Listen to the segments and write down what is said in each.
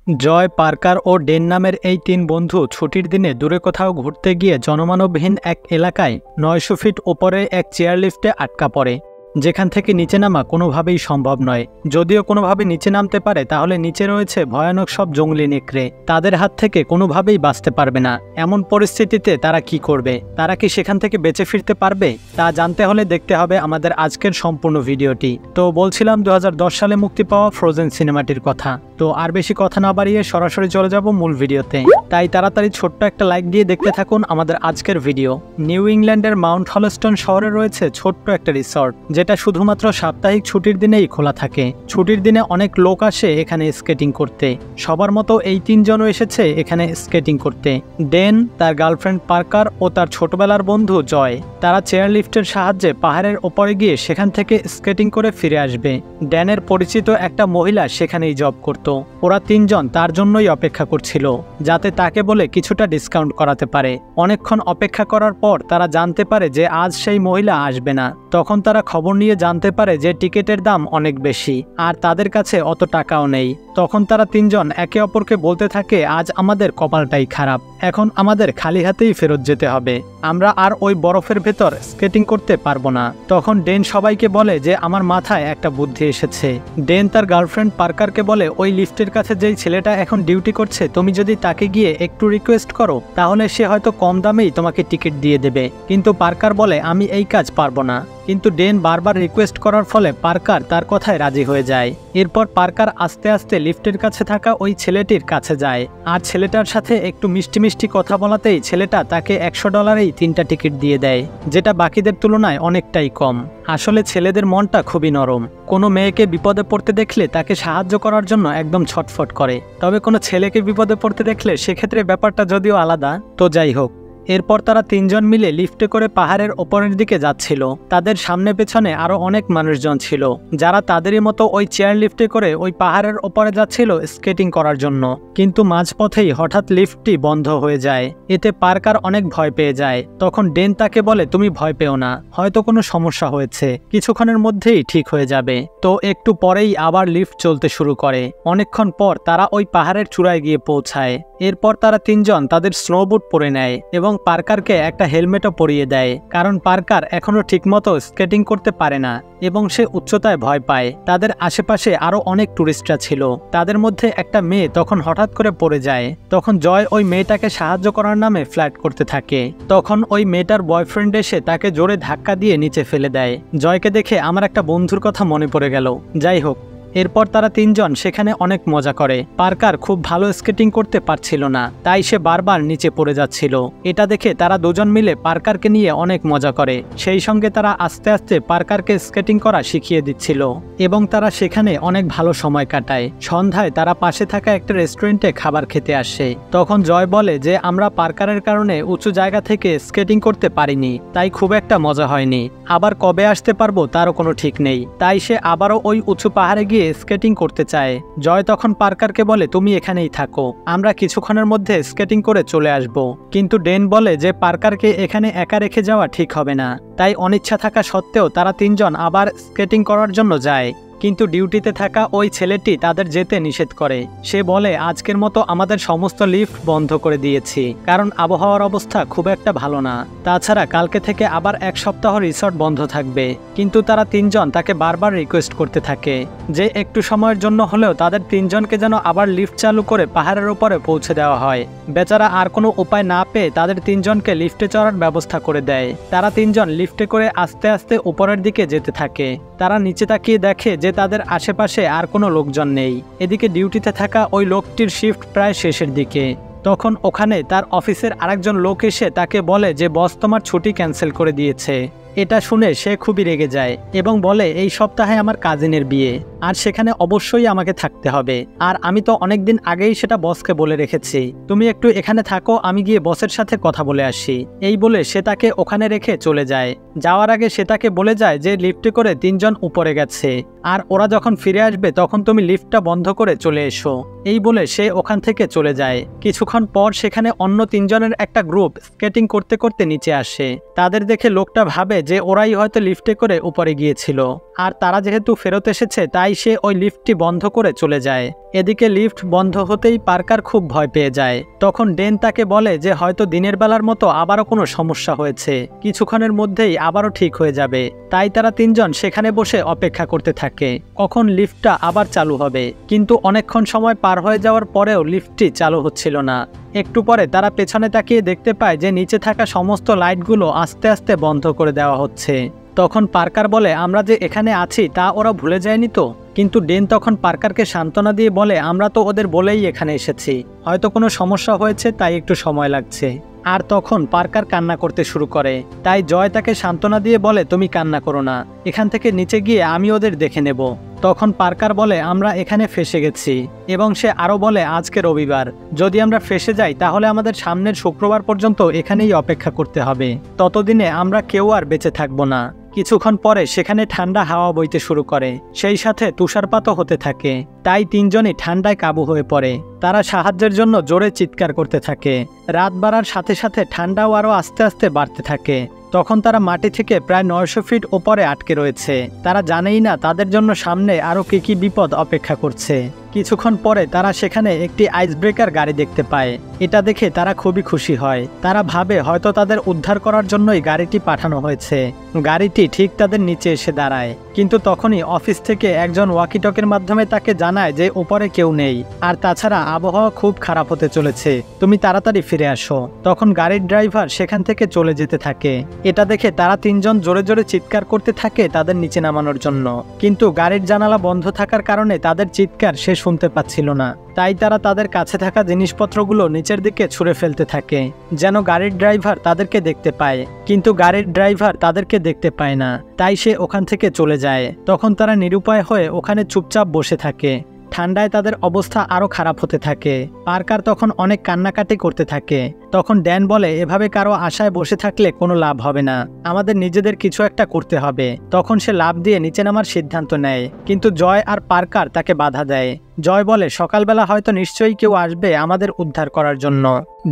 জয়, Parker ও ডেন নামের এই তিন বন্ধু ছুটির দিনে দূরে কোথাও ঘুরতে গিয়ে জনমানবহীন এক এলাকায় ৯০০ ফিট ওপরে এক চেয়ার লিফটে আটকা পড়ে, যেখান থেকে নিচে নামা কোনোভাবেই সম্ভব নয়। যদিও কোনোভাবে নিচে নামতে পারে, তাহলে নিচে রয়েছে ভয়ানক সব জঙ্গলি নেকড়ে, তাদের হাত থেকে কোনোভাবেই বাঁচতে পারবে না। এমন পরিস্থিতিতে তারা কি করবে? তারা কি সেখান থেকে বেঁচে ফিরতে পারবে? তা জানতে হলে দেখতে হবে আমাদের আজকের সম্পূর্ণ ভিডিওটি। তো বলছিলাম ২০১০ সালে মুক্তি পাওয়া ফ্রোজেন সিনেমাটির কথা। তো আর বেশি কথা না বাড়িয়ে সরাসরি চলে যাব মূল ভিডিওতে। তাই তাড়াতাড়ি ছোট্ট একটা লাইক দিয়ে দেখতে থাকুন আমাদের আজকের ভিডিও। নিউ ইংল্যান্ডের মাউন্ট হলস্টন শহরে রয়েছে ছোট্ট একটা রিসর্ট, যেটা শুধুমাত্র সাপ্তাহিক ছুটির দিনেই খোলা থাকে। ছুটির দিনে অনেক লোক আসে এখানে স্কেটিং করতে। সবার মতো এই তিনজনও এসেছে এখানে স্কেটিং করতে। ডেন, তার গার্লফ্রেন্ড পার্কার ও তার ছোটবেলার বন্ধু জয়। তারা চেয়ার লিফটের সাহায্যে পাহাড়ের ওপরে গিয়ে সেখান থেকে স্কেটিং করে ফিরে আসবে। ড্যানের পরিচিত একটা মহিলা সেখানেই জব করত। ওরা তিনজন তার জন্যই অপেক্ষা করছিল, যাতে তাকে বলে কিছুটা ডিসকাউন্ট করাতে পারে। অনেকক্ষণ অপেক্ষা করার পর তারা জানতে পারে যে আজ সেই মহিলা আসবে না। তখন তারা খবর নিয়ে জানতে পারে যে টিকিটের দাম অনেক বেশি, আর তাদের কাছে অত টাকাও নেই। তখন তারা তিনজন একে অপরকে বলতে থাকে, আজ আমাদের কপালটাই খারাপ, এখন আমাদের খালি হাতেই ফেরত যেতে হবে, আমরা আর ওই বরফের ভেতর স্কেটিং করতে পারবো না। তখন ডেন সবাইকে বলে যে আমার মাথায় একটা বুদ্ধি এসেছে। ডেন তার গার্লফ্রেন্ড পার্কারকে বলে, ওই লিফটের কাছে যেই ছেলেটা এখন ডিউটি করছে, তুমি যদি তাকে গিয়ে একটু রিকোয়েস্ট করো, তাহলে সে হয়তো কম দামেই তোমাকে টিকিট দিয়ে দেবে। কিন্তু পার্কার বলে, আমি এই কাজ পারবো না। কিন্তু ডেন বারবার রিকোয়েস্ট করার ফলে পার্কার তার কথায় রাজি হয়ে যায়। এরপর পার্কার আস্তে আস্তে লিফটের কাছে থাকা ওই ছেলেটির কাছে যায়, আর ছেলেটার সাথে একটু মিষ্টি মিষ্টি কথা বলাতেই ছেলেটা তাকে $100-এই 3টা টিকিট দিয়ে দেয়, যেটা বাকিদের তুলনায় অনেকটাই কম। আসলে ছেলেদের মনটা খুবই নরম। কোনো মেয়েকে বিপদে পড়তে দেখলে তাকে সাহায্য করার জন্য একদম ছটফট করে। তবে কোনো ছেলেকে বিপদে পড়তে দেখলে সেক্ষেত্রে ব্যাপারটা যদিও আলাদা। তো যাই হোক, এরপর তারা তিনজন মিলে লিফটে করে পাহাড়ের ওপরের দিকে যাচ্ছিল। তাদের সামনে পেছনে আরো অনেক মানুষজন ছিল, যারা তাদেরই মতো ওই চেয়ার লিফটে করে ওই পাহাড়ের ওপরে যাচ্ছিল স্কেটিং করার জন্য। কিন্তু মাঝপথেই হঠাৎ লিফটটি বন্ধ হয়ে যায়। এতে পার্কার অনেক ভয় পেয়ে যায়। তখন ডেন তাকে বলে, তুমি ভয় পেও না, হয়তো কোনো সমস্যা হয়েছে, কিছুক্ষণের মধ্যেই ঠিক হয়ে যাবে। তো একটু পরেই আবার লিফট চলতে শুরু করে। অনেকক্ষণ পর তারা ওই পাহাড়ের চূড়ায় গিয়ে পৌঁছায়। এরপর তারা তিনজন তাদের স্নোবুট পরে নেয় এবং পার্কারকে একটা হেলমেটও পরিয়ে দেয়, কারণ পার্কার এখনো ঠিকমতো স্কেটিং করতে পারে না এবং সে উচ্চতায় ভয় পায়। তাদের আশেপাশে আরো অনেক টুরিস্টরা ছিল। তাদের মধ্যে একটা মেয়ে তখন হঠাৎ করে পড়ে যায়। তখন জয় ওই মেয়েটাকে সাহায্য করার নামে ফ্ল্যাট করতে থাকে। তখন ওই মেয়েটার বয়ফ্রেন্ড এসে তাকে জোরে ধাক্কা দিয়ে নিচে ফেলে দেয়। জয়কে দেখে আমার একটা বন্ধুর কথা মনে পড়ে গেল। যাই হোক, এরপর তারা তিনজন সেখানে অনেক মজা করে। পার্কার খুব ভালো স্কেটিং করতে পারছিল না, তাই সে বারবার নিচে পড়ে যাচ্ছিল। এটা দেখে তারা দুজন মিলে পার্কারকে নিয়ে অনেক মজা করে। সেই সঙ্গে তারা আস্তে আস্তে পার্কারকে স্কেটিং করা শিখিয়ে দিচ্ছিল এবং তারা সেখানে অনেক ভালো সময় কাটায়। সন্ধ্যায় তারা পাশে থাকা একটা রেস্টুরেন্টে খাবার খেতে আসে। তখন জয় বলে যে আমরা পার্কারের কারণে উঁচু জায়গা থেকে স্কেটিং করতে পারিনি, তাই খুব একটা মজা হয়নি। আবার কবে আসতে পারবো তারও কোনো ঠিক নেই, তাই সে আবারও ওই উঁচু পাহাড়ে গিয়ে স্কেটিং করতে চায়। জয় তখন পার্কারকে বলে, তুমি এখানেই থাকো, আমরা কিছুক্ষণের মধ্যে স্কেটিং করে চলে আসব। কিন্তু ডেন বলে যে পার্কারকে এখানে একা রেখে যাওয়া ঠিক হবে না। তাই অনিচ্ছা থাকা সত্ত্বেও তারা তিনজন আবার স্কেটিং করার জন্য যায়। কিন্তু ডিউটিতে থাকা ওই ছেলেটি তাদের যেতে নিষেধ করে। সে বলে, আজকের মতো আমাদের সমস্ত লিফট বন্ধ করে দিয়েছি, কারণ আবহাওয়ার অবস্থা খুব একটা ভালো না। তাছাড়া কালকে থেকে আবার 1 সপ্তাহ রিসর্ট বন্ধ থাকবে। কিন্তু তারা তিনজন তাকে বারবার রিকোয়েস্ট করতে থাকে যে একটু সময়ের জন্য হলেও তাদের তিনজনকে যেন আবার লিফট চালু করে পাহাড়ের উপরে পৌঁছে দেওয়া হয়। বেচারা আর কোনো উপায় না পেয়ে তাদের তিনজনকে লিফটে চড়ার ব্যবস্থা করে দেয়। তারা তিনজন লিফটে করে আস্তে আস্তে উপরের দিকে যেতে থাকে। তারা নিচে তাকিয়ে দেখে যে তাদের আশেপাশে আর কোনো লোকজন নেই। এদিকে ডিউটিতে থাকা ওই লোকটির শিফট প্রায় শেষের দিকে। তখন ওখানে তার অফিসের আরেকজন লোক এসে তাকে বলে যে বস তোমার ছুটি ক্যান্সেল করে দিয়েছে। এটা শুনে সে খুবই রেগে যায় এবং বলে, এই সপ্তাহে আমার কাজিনের বিয়ে, আর সেখানে অবশ্যই আমাকে থাকতে হবে, আর আমি তো অনেকদিন আগেই সেটা বসকে বলে রেখেছি। তুমি একটু এখানে থাকো, আমি গিয়ে বসের সাথে কথা বলে আসি। এই বলে সে তাকে ওখানে রেখে চলে যায়। যাওয়ার আগে সে তাকে বলে যায় যে লিফটে করে তিনজন উপরে গেছে, আর ওরা যখন ফিরে আসবে তখন তুমি লিফটটা বন্ধ করে চলে এসো। এই বলে সে ওখান থেকে চলে যায়। কিছুক্ষণ পর সেখানে অন্য তিনজনের একটা গ্রুপ স্কেটিং করতে করতে নিচে আসে। তাদের দেখে লোকটা ভাবে যে ওরাই হয়তো লিফটে করে উপরে গিয়েছিল, আর তারা যেহেতু ফেরত এসেছে তাই তাই সে ওই লিফটটি বন্ধ করে চলে যায়। এদিকে লিফট বন্ধ হতেই পার্কার খুব ভয় পেয়ে যায়। তখন ডেন তাকে বলে যে হয়তো দিনের বেলার মতো আবারও কোনো সমস্যা হয়েছে, কিছুক্ষণের মধ্যেই আবারও ঠিক হয়ে যাবে। তাই তারা তিনজন সেখানে বসে অপেক্ষা করতে থাকে কখন লিফটটা আবার চালু হবে। কিন্তু অনেকক্ষণ সময় পার হয়ে যাওয়ার পরেও লিফটটি চালু হচ্ছিল না। একটু পরে তারা পেছনে তাকিয়ে দেখতে পায় যে নিচে থাকা সমস্ত লাইটগুলো আস্তে আস্তে বন্ধ করে দেওয়া হচ্ছে। তখন পার্কার বলে আমরা যে এখানে আছি তা ওরা ভুলে যায়নি তো? কিন্তু ডেন তখন পার্কারকে সান্ত্বনা দিয়ে বলে আমরা তো ওদের বলেই এখানে এসেছি, হয়তো কোনো সমস্যা হয়েছে তাই একটু সময় লাগছে। আর তখন পার্কার কান্না করতে শুরু করে। তাই জয় তাকে সান্ত্বনা দিয়ে বলে তুমি কান্না করো না, এখান থেকে নিচে গিয়ে আমি ওদের দেখে নেব। তখন পার্কার বলে আমরা এখানে ফেসে গেছি, এবং সে আরও বলে আজকে রবিবার, যদি আমরা ফেসে যাই তাহলে আমাদের সামনের শুক্রবার পর্যন্ত এখানেই অপেক্ষা করতে হবে, ততদিনে আমরা কেউ আর বেঁচে থাকবো না। কিছুক্ষণ পরে সেখানে ঠান্ডা হাওয়া বইতে শুরু করে, সেই সাথে তুষারপাতও হতে থাকে। তাই তিনজনই ঠান্ডায় কাবু হয়ে পড়ে। তারা সাহায্যের জন্য জোরে চিৎকার করতে থাকে। রাত বাড়ার সাথে সাথে ঠান্ডাও আরও আস্তে আস্তে বাড়তে থাকে। তখন তারা মাটি থেকে প্রায় 900 ফিট ওপরে আটকে রয়েছে। তারা জানেই না তাদের জন্য সামনে আরও কি বিপদ অপেক্ষা করছে। কিছুক্ষণ পরে তারা সেখানে একটি আইস ব্রেকার গাড়ি দেখতে পায়। এটা দেখে তারা খুবই খুশি হয়। তারা ভাবে হয়তো তাদের উদ্ধার করার জন্যই গাড়িটি পাঠানো হয়েছে। গাড়িটি ঠিক তাদের নিচে এসে দাঁড়ায়, কিন্তু তখনই অফিস থেকে একজন ওয়াকিটকের মাধ্যমে তাকে জানায় যে উপরে কেউ নেই, আর তাছাড়া আবহাওয়া খুব খারাপ হতে চলেছে, তুমি তাড়াতাড়ি ফিরে আসো। তখন গাড়ির ড্রাইভার সেখান থেকে চলে যেতে থাকে। এটা দেখে তারা তিনজন জোরে জোরে চিৎকার করতে থাকে তাদের নিচে নামানোর জন্য, কিন্তু গাড়ির জানালা বন্ধ থাকার কারণে তাদের চিৎকার সে শুনতে পাচ্ছিল না। তাই তারা তাদের কাছে থাকা জিনিসপত্রগুলো নিচের দিকে ছুঁড়ে ফেলতে থাকে যেন গাড়ির ড্রাইভার তাদেরকে দেখতে পায়, কিন্তু গাড়ির ড্রাইভার তাদেরকে দেখতে পায় না। তাই সে ওখান থেকে চলে যায়। তখন তারা নিরুপায় হয়ে ওখানে চুপচাপ বসে থাকে। ঠান্ডায় তাদের অবস্থা আরও খারাপ হতে থাকে। পার্কার তখন অনেক কান্নাকাটি করতে থাকে। তখন ড্যান বলে এভাবে কারো আশায় বসে থাকলে কোনো লাভ হবে না, আমাদের নিজেদের কিছু একটা করতে হবে। তখন সে লাফ দিয়ে নিচে নামার সিদ্ধান্ত নেয়, কিন্তু জয় আর পার্কার তাকে বাধা দেয়। জয় বলে সকালবেলা হয়তো নিশ্চয়ই কেউ আসবে আমাদের উদ্ধার করার জন্য।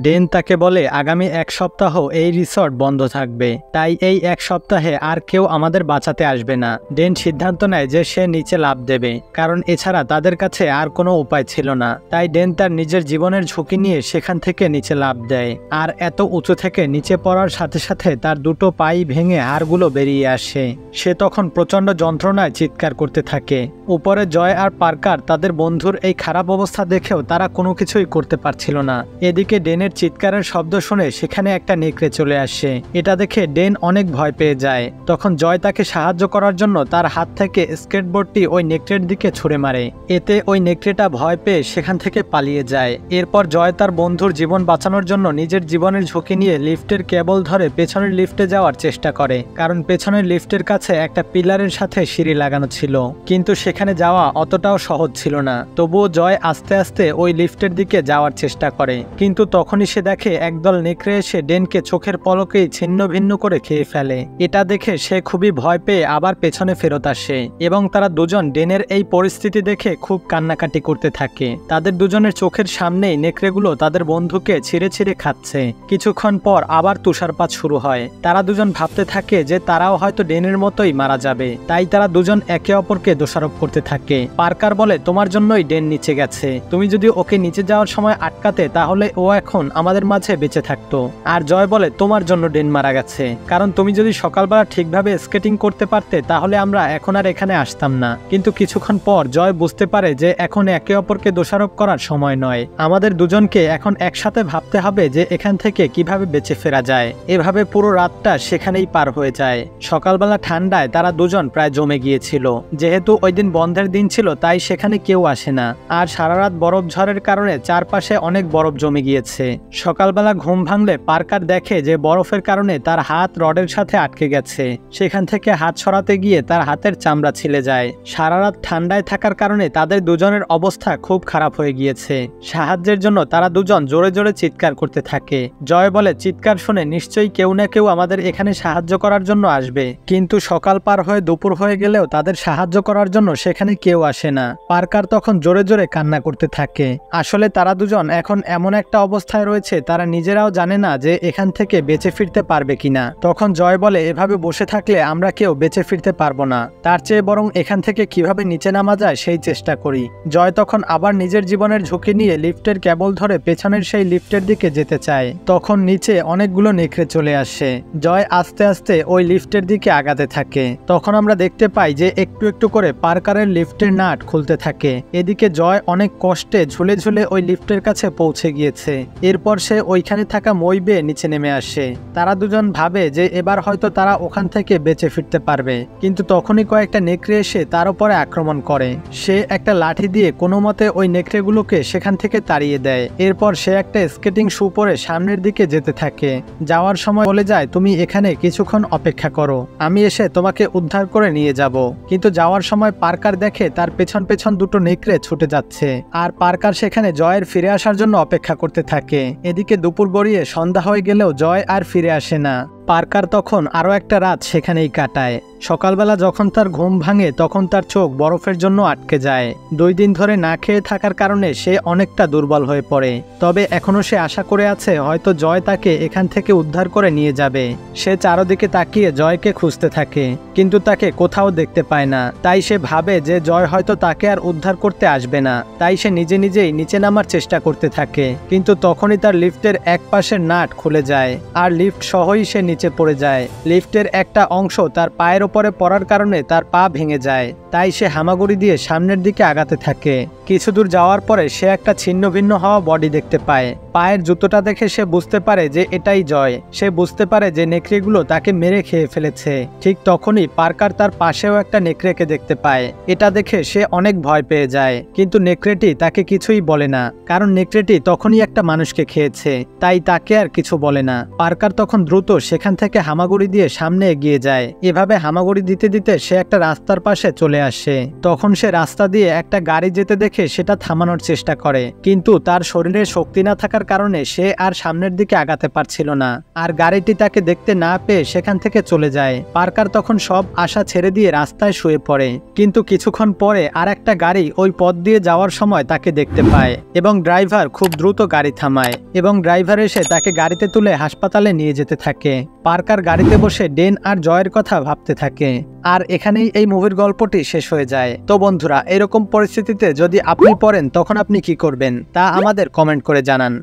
ডেন তাকে বলে আগামী 1 সপ্তাহ এই রিসর্ট বন্ধ থাকবে, তাই এই 1 সপ্তাহে আর কেউ আমাদের বাঁচাতে আসবে না। ডেন সিদ্ধান্ত নেয় যে সে নিচে লাফ দেবে, কারণ এছাড়া তাদের কাছে আর কোনো উপায় ছিল না। তাই ডেন তার নিজের জীবনের ঝুঁকি নিয়ে সেখান থেকে নিচে লাফ দেয়, আর এত উঁচু থেকে নিচে পড়ার সাথে সাথে তার দুটো পাই ভেঙে হাড়গুলো বেরিয়ে আসে। সে তখন প্রচণ্ড যন্ত্রণায় চিৎকার করতে থাকে। উপরে জয় আর পার্কার তাদের বন্ধুর এই খারাপ অবস্থা দেখেও তারা কোনো কিছুই করতে পারছিল না। এদিকে ডেনের চিৎকারের শব্দ শুনে সেখানে একটা নেকড়ে চলে আসে। এটা দেখে ডেন অনেক ভয় পেয়ে যায়। তখন জয় তাকে সাহায্য করার জন্য তার হাত থেকে স্কেটবোর্ডটি ওই নেকড়ের দিকে ছুঁড়ে মারে। এতে ওই নেকড়েটা ভয় পেয়ে সেখান থেকে পালিয়ে যায়। এরপর জয় তার বন্ধুর জীবন বাঁচানোর জন্য নিজের জীবনের ঝুঁকি নিয়ে লিফটের কেবল ধরে পেছনের লিফটে যাওয়ার চেষ্টা করে, কারণ পেছনের লিফটের কাছে একটা পিলারের সাথে সিঁড়ি লাগানো ছিল। কিন্তু সেখানে যাওয়া অতটাও সহজ ছিল না। তবুও জয় আস্তে আস্তে ওই লিফটের দিকে যাওয়ার চেষ্টা করে, কিন্তু তখনই সে দেখে একদল নেকড়ে এসে ডেনকে চোখের পলকেই ছিন্ন ভিন্ন করে খেয়ে ফেলে। এটা দেখে সে খুবই ভয় পেয়ে আবার পেছনে ফেরত আসে, এবং তারা দুজন ডেনের এই পরিস্থিতি দেখে খুব কান্নাকাটি করতে থাকে। তাদের দুজনের চোখের সামনেই নেকড়েগুলো তাদের বন্ধুকে ছিঁড়ে ছিঁড়ে খাচ্ছে। কিছুক্ষণ পর আবার তুষারপাত শুরু হয়। তারা দুজন ভাবতে থাকে যে তারাও হয়তো ডেনের মতোই মারা যাবে, তাই তারা দুজন একে অপরকে দোষারোপ করতে থাকে। পার্কার বলে তোমার জন্যই ডেন নিচে গেছে, তুমি যদি ওকে নিচে যাওয়ার সময় আটকাতে তাহলে ও এখন আমাদের মাঝে বেঁচে থাকতো। আর জয় বলে তোমার জন্য ডেন মারা গেছে, কারণ তুমি যদি সকালবেলা ঠিকভাবে স্কেটিং করতে পারতে তাহলে আমরা এখন আর এখানে আসতাম না। কিন্তু কিছুক্ষণ পর জয় বুঝতে পারে যে এখন একে অপরকে দোষারোপ করার সময় নয়, আমাদের দুজনকে এখন একসাথে ভাবতে হবে যে এখান থেকে কিভাবে বেঁচে ফেরা যায়। এভাবে পুরো রাতটা সেখানেই পার হয়ে যায়। সকালবেলা ঠান্ডায় তারা দুজন প্রায় জমে গিয়েছিল। যেহেতু ওই দিন বন্ধের দিন ছিল তাই সেখানে কেউ আসে না, আর সারা রাত বরফ ঝড়ের কারণে চারপাশে অনেক বরফ জমে গিয়েছে। সকালবেলা ঘুম ভাঙলে পার্কার দেখে যে বরফের কারণে তার হাত রডের সাথে আটকে গেছে। সেখান থেকে হাত সরাতে গিয়ে তার হাতের চামড়া ছিলে যায়। সারা রাত ঠান্ডায় থাকার কারণে তাদের দুজনের অবস্থা খুব খারাপ হয়ে গিয়েছে। সাহায্যের জন্য তারা দুজন জোরে জোরে চিৎকার করতে করতে থাকে। জয় বলে, চিৎকার শুনে নিশ্চয়ই কেউ না কেউ আমাদের এখানে সাহায্য করার জন্য আসবে, কিন্তু সকাল পার হয়ে দুপুর হয়ে গেলেও তাদের সাহায্য করার জন্য সেখানে কেউ আসে না। পার্কার তখন জোরে জোরে কান্না করতে থাকে। আসলে তারা দুজন এখন এমন একটা অবস্থায় রয়েছে তারা নিজেরাও জানে না যে এখান থেকে বেঁচে ফিরতে পারবে কিনা। তখন জয় বলে, এভাবে বসে থাকলে আমরা কেউ বেঁচে ফিরতে পারবো না, তার চেয়ে বরং এখান থেকে কিভাবে নিচে নামা যায় সেই চেষ্টা করি। জয় তখন আবার নিজের জীবনের ঝুঁকি নিয়ে লিফটের কেবল ধরে পেছনের সেই লিফটের দিকে যেতে চায়। তখন নিচে অনেকগুলো নেকড়ে চলে আসে। জয় আস্তে আস্তে ওই লিফটের দিকে আগাতে থাকে। তখন আমরা দেখতে পাই যে একটু একটু করে পার্কারের লিফটের নাট খুলতে থাকে। এদিকে জয় অনেক কষ্টে ঝুলে ঝুলে ওই লিফটের কাছে পৌঁছে গিয়েছে। এরপর সে ওইখানে থাকা মই বেয়ে নিচে নেমে আসে। তারা দুজন ভাবে যে এবার হয়তো তারা ওখান থেকে বেঁচে ফিরতে পারবে, কিন্তু তখনই কয়েকটা নেকড়ে এসে তার উপরে আক্রমণ করে। সে একটা লাঠি দিয়ে কোনো মতে ওই নেকড়েগুলোকে সেখান থেকে তাড়িয়ে দেয়। এরপর সে একটা স্কেটিং শু পরে সামনের দিকে যেতে থাকে। যাওয়ার সময় বলে যায়, তুমি এখানে কিছুক্ষণ অপেক্ষা করো, আমি এসে তোমাকে উদ্ধার করে নিয়ে যাব। কিন্তু যাওয়ার সময় পার্কার দেখে তার পেছন পেছন দুটো নেকড়ে ছুটে যাচ্ছে, আর পার্কার সেখানে জয়ের ফিরে আসার জন্য অপেক্ষা করতে থাকে। এদিকে দুপুর গড়িয়ে সন্ধ্যা হয়ে গেলেও জয় আর ফিরে আসে না। পার্কার তখন আরও একটা রাত সেখানেই কাটায়। সকালবেলা যখন তার ঘুম ভাঙে তখন তার চোখ বরফের জন্য আটকে যায়। 2 দিন ধরে না খেয়ে থাকার কারণে সে অনেকটা দুর্বল হয়ে পড়ে। তবে এখনও সে আশা করে আছে হয়তো জয় তাকে এখান থেকে উদ্ধার করে নিয়ে যাবে। সে চারদিকে তাকিয়ে জয়কে খুঁজতে থাকে, কিন্তু তাকে কোথাও দেখতে পায় না। তাই সে ভাবে যে জয় হয়তো তাকে আর উদ্ধার করতে আসবে না। তাই সে নিজে নিজেই নিচে নামার চেষ্টা করতে থাকে, কিন্তু তখনই তার লিফটের এক পাশের নাট খুলে যায় আর লিফট সহই সে নিচে পড়ে যায়। লিফটের একটা অংশ তার পায়ের উপরে পড়ার কারণে তার পা ভেঙে যায়। তাই সে হামাগুড়ি দিয়ে সামনের দিকে আগাতে থাকে। কিছু দূর যাওয়ার পরে সে একটা ছিন্ন ভিন্ন হওয়া বডি দেখতে পায়। পায়ের জুতোটা দেখে সে বুঝতে পারে যে এটাই জয়। সে বুঝতে পারে যে নেকড়েগুলো তাকে মেরে খেয়ে ফেলেছে। ঠিক তখনই পার্কার তার পাশেও একটা নেকড়েকে দেখতে পায়। এটা দেখে সে অনেক ভয় পেয়ে যায়, কিন্তু নেকড়েটি তাকে কিছুই বলে না, কারণ নেকড়েটি তখনই একটা মানুষকে খেয়েছে, তাই তাকে আর কিছু বলে না। পার্কার তখন দ্রুত সেখান থেকে হামাগুড়ি দিয়ে সামনে এগিয়ে যায়। এভাবে হামাগুড়ি দিতে দিতে সে একটা রাস্তার পাশে চলে আসে। তখন সে রাস্তা দিয়ে একটা গাড়ি যেতে দেখে সেটা থামানোর চেষ্টা করে, কিন্তু তার শরীরে শক্তি না থাকার কারণে সে আর সামনের দিকে আগাতে পারছিল না, আর গাড়িটি তাকে দেখতে না পেয়ে সেখান থেকে চলে যায়। পার্কার তখন সব আশা ছেড়ে দিয়ে রাস্তায় শুয়ে পড়ে, কিন্তু কিছুক্ষণ পরে আর একটা গাড়ি ওই পথ দিয়ে যাওয়ার সময় তাকে দেখতে পায় এবং ড্রাইভার খুব দ্রুত গাড়ি থামায় এবং ড্রাইভার এসে তাকে গাড়িতে তুলে হাসপাতালে নিয়ে যেতে থাকে। পার্কার গাড়িতে বসে ডেন আর জয়ের কথা ভাবতে থাকে। আর এখানেই এই মুভির গল্পটি শেষ হয়ে যায়। তো বন্ধুরা, এরকম পরিস্থিতিতে যদি আপনি পড়েন তখন আপনি কি করবেন তা আমাদের কমেন্ট করে জানান।